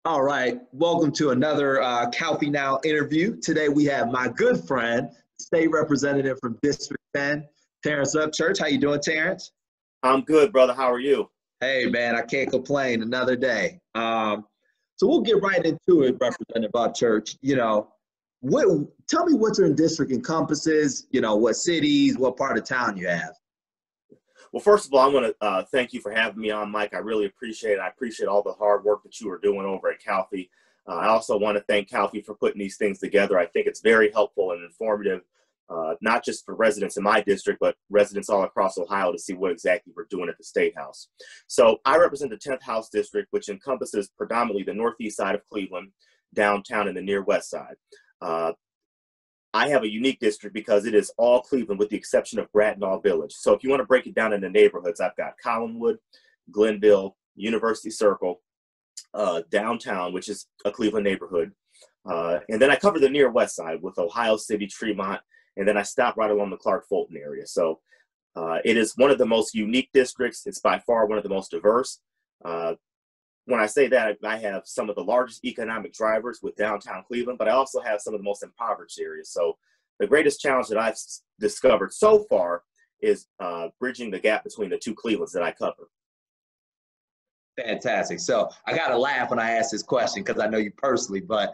All right, welcome to another Calfee Now interview. Today we have my good friend, State Representative from District 10, Terrence Upchurch. How you doing, Terrence? I'm good, brother. How are you? Hey, man, I can't complain. Another day. So we'll get right into it, Representative Upchurch. What? Tell me what your district encompasses. What cities, what part of town you have. Well, first of all, I want to thank you for having me on, Mike. I really appreciate it. I appreciate all the hard work that you are doing over at Calfee. I also want to thank Calfee for putting these things together. I think it's very helpful and informative, not just for residents in my district, but residents all across Ohio to see what exactly we're doing at the State House. So I represent the 10th House District, which encompasses predominantly the northeast side of Cleveland, downtown, and the near west side. I have a unique district because it is all Cleveland with the exception of Brattonall Village. So if you want to break it down into neighborhoods, I've got Collinwood, Glenville, University Circle, downtown, which is a Cleveland neighborhood. And then I cover the near west side with Ohio City, Tremont, and then I stop right along the Clark-Fulton area. So it is one of the most unique districts. It's by far one of the most diverse. When I say that, I have some of the largest economic drivers with downtown Cleveland, but I also have some of the most impoverished areas. So the greatest challenge that I've discovered so far is bridging the gap between the two Clevelands that I cover. Fantastic. So I got to laugh when I ask this question because I know you personally, but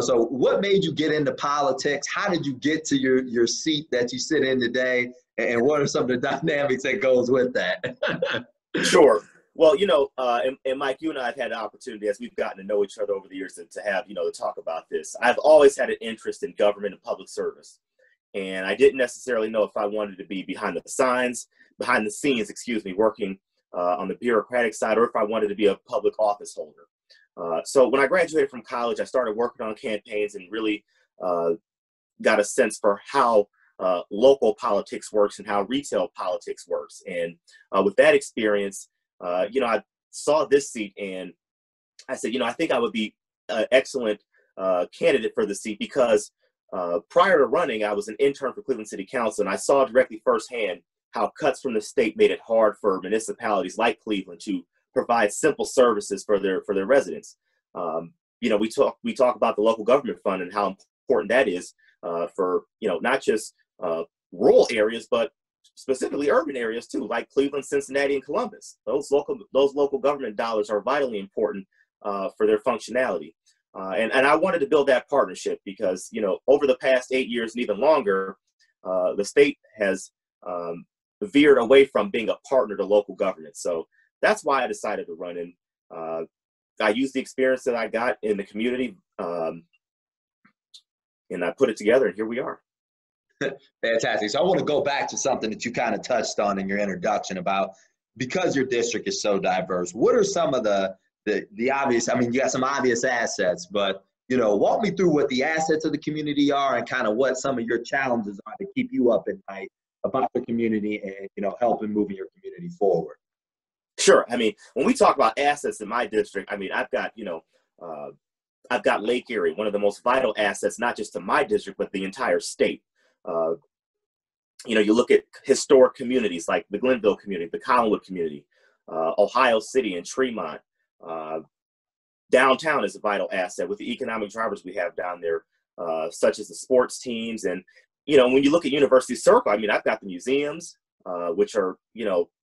so what made you get into politics? How did you get to your seat that you sit in today? And what are some of the dynamics that goes with that? Sure. Well, and Mike, you and I have had the opportunity as we've gotten to know each other over the years to have, to talk about this. I've always had an interest in government and public service. And I didn't necessarily know if I wanted to be behind the scenes, working on the bureaucratic side, or if I wanted to be a public office holder. So when I graduated from college, I started working on campaigns and really got a sense for how local politics works and how retail politics works. And with that experience, I saw this seat and I said, I think I would be an excellent candidate for the seat because prior to running, I was an intern for Cleveland City Council, and I saw directly firsthand how cuts from the state made it hard for municipalities like Cleveland to provide simple services for their residents. We talk about the local government fund and how important that is for, not just rural areas, but specifically urban areas too, like Cleveland, Cincinnati, and Columbus. Those local government dollars are vitally important for their functionality. And I wanted to build that partnership because, over the past 8 years and even longer, the state has veered away from being a partner to local government. So that's why I decided to run. And I used the experience that I got in the community and I put it together, and here we are. Fantastic. So I want to go back to something that you kind of touched on in your introduction about because your district is so diverse. What are some of the obvious? I mean, you got some obvious assets, but walk me through what the assets of the community are and kind of what some of your challenges are to keep you up at night about the community and helping moving your community forward. Sure. I mean, when we talk about assets in my district, I mean, I've got Lake Erie, one of the most vital assets, not just to my district, but the entire state. You look at historic communities like the Glenville community, the Collinwood community, Ohio City and Tremont. Downtown is a vital asset with the economic drivers we have down there, such as the sports teams. And, when you look at University Circle, I mean, I've got the museums, which are,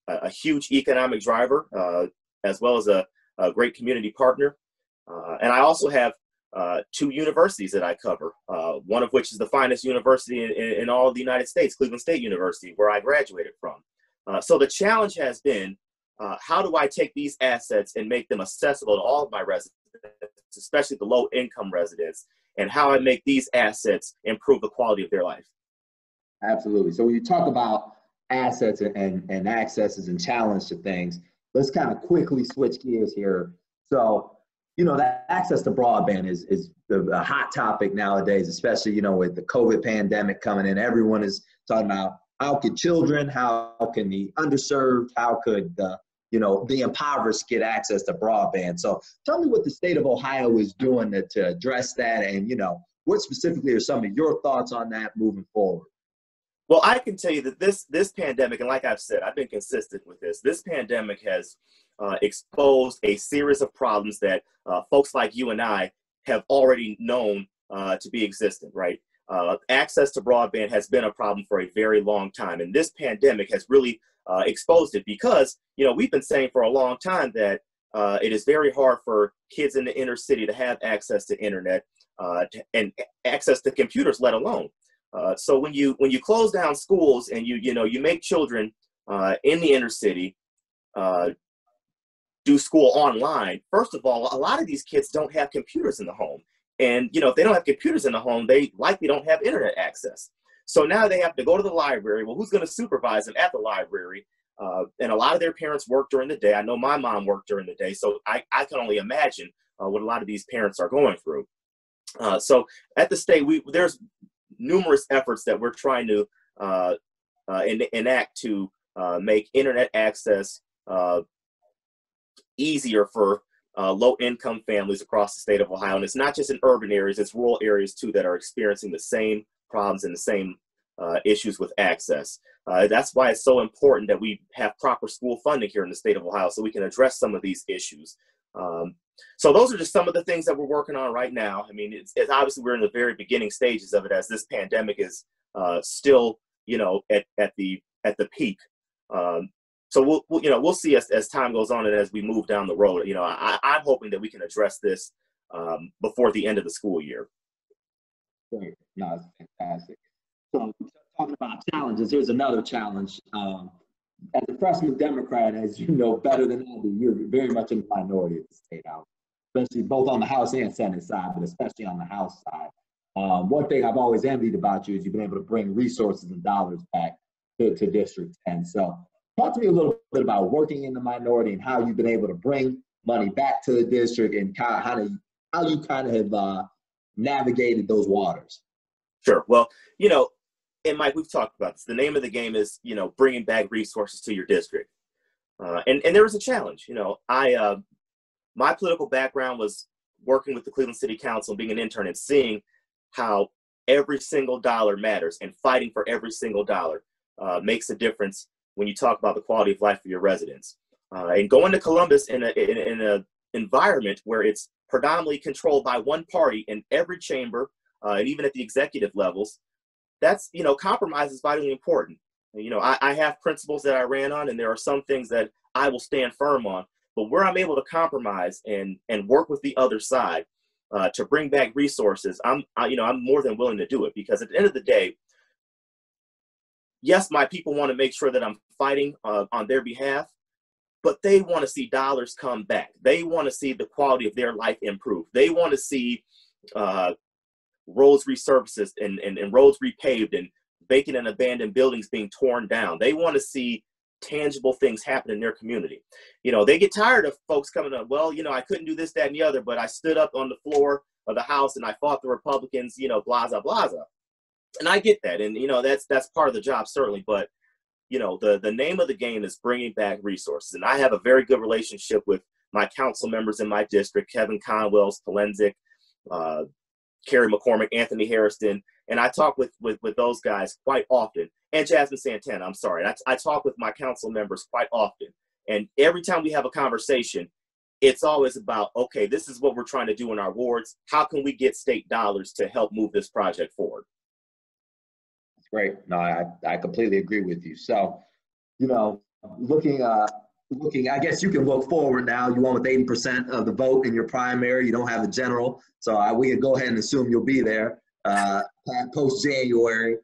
a huge economic driver, as well as a great community partner. And I also have two universities that I cover, one of which is the finest university in all of the United States, Cleveland State University, where I graduated from. So the challenge has been, how do I take these assets and make them accessible to all of my residents, especially the low-income residents, and how I make these assets improve the quality of their life? Absolutely. So when you talk about assets and accesses and challenge to things, let's kind of quickly switch gears here. So that access to broadband is a hot topic nowadays, especially, with the COVID pandemic coming in. Everyone is talking about how can children, how can the underserved, how could the impoverished get access to broadband. So tell me what the state of Ohio is doing to address that, and, what specifically are some of your thoughts on that moving forward? Well, I can tell you that this pandemic, and like I've said, I've been consistent with this pandemic has exposed a series of problems that folks like you and I have already known to be existent, right? Access to broadband has been a problem for a very long time, and this pandemic has really exposed it because, you know, we've been saying for a long time that it is very hard for kids in the inner city to have access to internet and access to computers, let alone. So when you close down schools and you make children in the inner city do school online, first of all, a lot of these kids don't have computers in the home. And, you know, if they don't have computers in the home, they likely don't have internet access. So now they have to go to the library. Well, who's going to supervise them at the library? And a lot of their parents work during the day. I know my mom worked during the day, so I can only imagine what a lot of these parents are going through. So at the state, there's numerous efforts that we're trying to enact to make internet access easier for low-income families across the state of Ohio. And it's not just in urban areas, it's rural areas too that are experiencing the same problems and the same issues with access. That's why it's so important that we have proper school funding here in the state of Ohio so we can address some of these issues. So those are just some of the things that we're working on right now. I mean, it's obviously we're in the very beginning stages of it as this pandemic is still, you know, at the peak. So we'll see as time goes on and as we move down the road. You know, I'm hoping that we can address this before the end of the school year. Great. No, it's fantastic. So talking about challenges, here's another challenge. As a freshman Democrat, as you know better than I do, you're very much in the minority of the state house, especially both on the House and Senate side, but especially on the House side. One thing I've always envied about you is you've been able to bring resources and dollars back to District 10. So talk to me a little bit about working in the minority and how you've been able to bring money back to the district and how you kind of have navigated those waters. Sure. Well, you know, and Mike, we've talked about this. The name of the game is, you know, bringing back resources to your district. And there was a challenge. You know, my political background was working with the Cleveland City Council, being an intern and seeing how every single dollar matters and fighting for every single dollar makes a difference when you talk about the quality of life for your residents. And going to Columbus in an environment where it's predominantly controlled by one party in every chamber, and even at the executive levels, that's, you know, compromise is vitally important. You know, I have principles that I ran on, and there are some things that I will stand firm on, but where I'm able to compromise and work with the other side to bring back resources, I'm more than willing to do it, because at the end of the day, yes, my people want to make sure that I'm fighting on their behalf, but they want to see dollars come back. They want to see the quality of their life improve. They want to see roads resurfaced and roads repaved and vacant and abandoned buildings being torn down. They want to see tangible things happen in their community. You know, they get tired of folks coming up, well, you know, I couldn't do this, that, and the other, but I stood up on the floor of the House and I fought the Republicans, you know, blah, blah, blah. And I get that. And, you know, that's part of the job, certainly. But, you know, the name of the game is bringing back resources. And I have a very good relationship with my council members in my district, Kevin Conwells, Palenzik, Kerry McCormick, Anthony Harrison. And I talk with those guys quite often. And Jasmine Santana, I'm sorry. I talk with my council members quite often. And every time we have a conversation, it's always about, okay, this is what we're trying to do in our wards. How can we get state dollars to help move this project forward? Great. No, I completely agree with you. So, you know, looking, I guess you can look forward now. You won with 80% of the vote in your primary. You don't have a general. So we can go ahead and assume you'll be there post-January.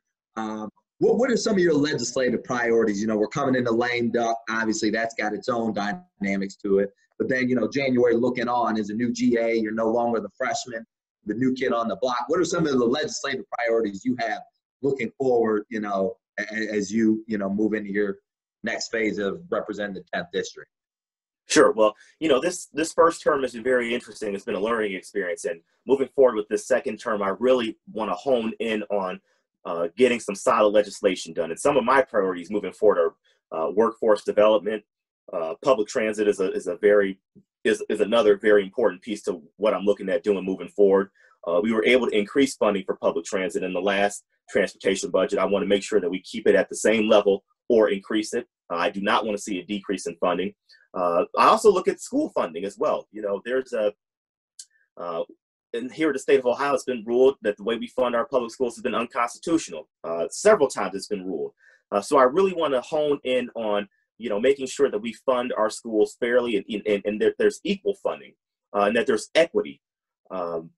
What are some of your legislative priorities? You know, we're coming into lame duck. Obviously, that's got its own dynamics to it. But then, you know, January looking on is a new GA. You're no longer the freshman, the new kid on the block. What are some of the legislative priorities you have looking forward, you know, as you move into your next phase of representing the 10th district? Sure. Well, you know, this first term has been very interesting. It's been a learning experience. And moving forward with this second term, I really want to hone in on getting some solid legislation done. And some of my priorities moving forward are workforce development. Public transit is another very important piece to what I'm looking at doing moving forward. We were able to increase funding for public transit in the last transportation budget. I want to make sure that we keep it at the same level or increase it. I do not want to see a decrease in funding. I also look at school funding as well. You know, there's and here in the state of Ohio, it's been ruled that the way we fund our public schools has been unconstitutional. Several times it's been ruled. So I really want to hone in on, you know, making sure that we fund our schools fairly and that there's equal funding and that there's equity. And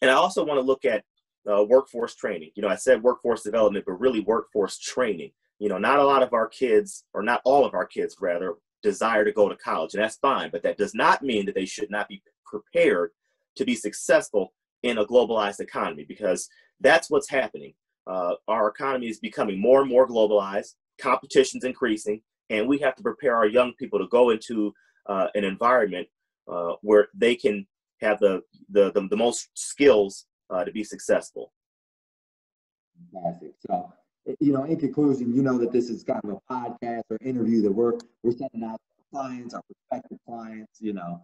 I also want to look at workforce training. You know, I said workforce development, but really workforce training. You know, not a lot of our kids, or not all of our kids rather, desire to go to college, and that's fine, but that does not mean that they should not be prepared to be successful in a globalized economy, because that's what's happening. Our economy is becoming more and more globalized, competition's increasing, and we have to prepare our young people to go into an environment where they can have the most skills to be successful. Fantastic. So, you know, in conclusion, you know that this is kind of a podcast or interview that we're sending out to our clients, our prospective clients, you know,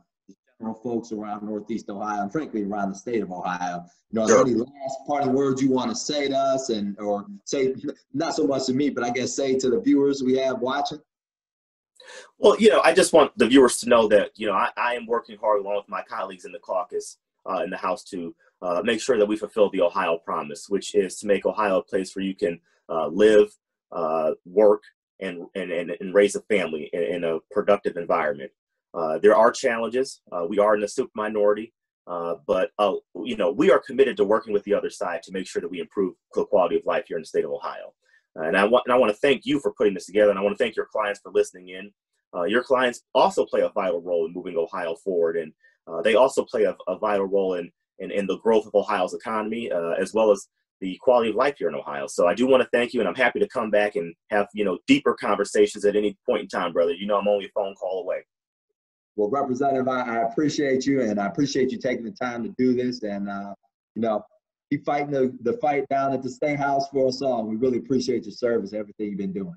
general folks around Northeast Ohio and frankly around the state of Ohio. You know, are there any last parting words you want to say to us, and or say not so much to me, but I guess say to the viewers we have watching? Well, you know, I just want the viewers to know that, you know, I am working hard along with my colleagues in the caucus in the House to make sure that we fulfill the Ohio promise, which is to make Ohio a place where you can live, work, and raise a family in a productive environment. There are challenges. We are in a super minority, but you know, we are committed to working with the other side to make sure that we improve the quality of life here in the state of Ohio. And I want to thank you for putting this together, and I want to thank your clients for listening in. Your clients also play a vital role in moving Ohio forward, and they also play a vital role in the growth of Ohio's economy, as well as the quality of life here in Ohio. So I do want to thank you, and I'm happy to come back and have, you know, deeper conversations at any point in time, brother. You know, I'm only a phone call away. Well, Representative, I appreciate you, and I appreciate you taking the time to do this, and you know, keep fighting the fight down at the State House for us all. We really appreciate your service, everything you've been doing.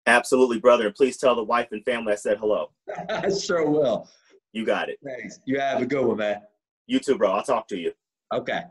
Absolutely, brother, and please tell the wife and family I said hello. I sure will. You got it. Thanks. You have a good one, man. You too, bro. I'll talk to you. Okay.